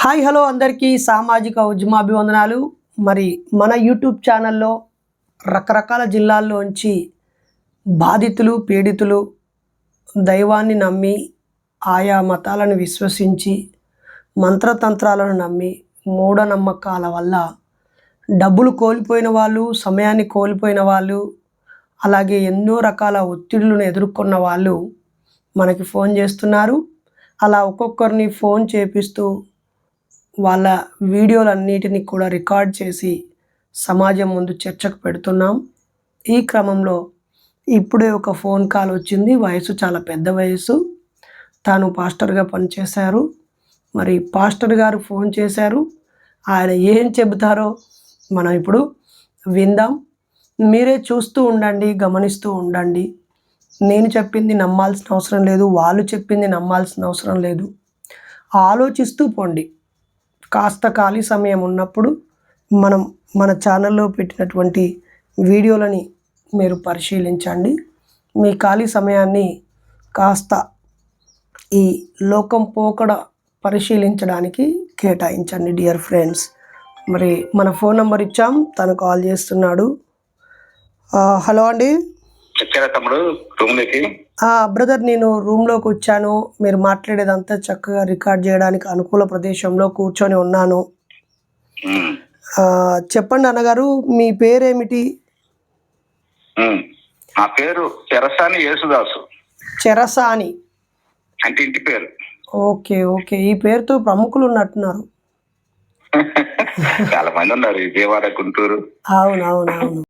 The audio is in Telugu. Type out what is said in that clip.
హాయ్ హలో అందరికీ సామాజిక ఉద్యమాభివందనాలు. మరి మన యూట్యూబ్ ఛానల్లో రకరకాల జిల్లాల్లోంచి బాధితులు, పీడితులు దైవాన్ని నమ్మి, ఆయా మతాలను విశ్వసించి, మంత్రతంత్రాలను నమ్మి, మూఢనమ్మకాల వల్ల డబ్బులు కోల్పోయిన వాళ్ళు, సమయాన్ని కోల్పోయిన వాళ్ళు, అలాగే ఎన్నో రకాల ఒత్తిడులను ఎదుర్కొన్న వాళ్ళు మనకి ఫోన్ చేస్తున్నారు. అలా ఒక్కొక్కరిని ఫోన్ చేపిస్తూ వాళ్ళ వీడియోలన్నిటిని కూడా రికార్డ్ చేసి సమాజం ముందు చర్చకు పెడుతున్నాం. ఈ క్రమంలో ఇప్పుడే ఒక ఫోన్ కాల్ వచ్చింది. వయసు చాలా పెద్ద వయసు. తాను పాస్టర్గా పనిచేశారు. మరి పాస్టర్ గారు ఫోన్ చేశారు. ఆయన ఏం చెబుతారో మనం ఇప్పుడు విందాం. మీరే చూస్తూ ఉండండి, గమనిస్తూ ఉండండి. నేను చెప్పింది నమ్మాల్సిన అవసరం లేదు, వాళ్ళు చెప్పింది నమ్మాల్సిన అవసరం లేదు. ఆలోచిస్తూ పోండి. కాస్త ఖాళీ సమయం ఉన్నప్పుడు మనం మన ఛానల్లో పెట్టినటువంటి వీడియోలని మీరు పరిశీలించండి. మీ ఖాళీ సమయాన్ని కాస్త ఈ లోకం పోకడ పరిశీలించడానికి కేటాయించండి డియర్ ఫ్రెండ్స్. మరి మన ఫోన్ నెంబర్ ఇచ్చాం, తను కాల్ చేస్తున్నాడు. హలో అండి. తమ్ముడు రూమ్లోకి బ్రదర్, నేను రూమ్లోకి వచ్చాను. మీరు మాట్లాడేదంతా చక్కగా రికార్డ్ చేయడానికి అనుకూల ప్రదేశంలో కూర్చొని ఉన్నాను. చెప్పండి అన్నగారు, మీ పేరేమిటి? నా పేరు చెరసాని యేసుదాసు. చెరసాని అంటే ఇంటి పేరు. ఓకే ఓకే, ఈ పేరుతో ప్రముఖులు ఉన్నట్టున్నారు. చాలా మంది ఉన్నారు విజయవాడ, గుంటూరు. అవునవునవును.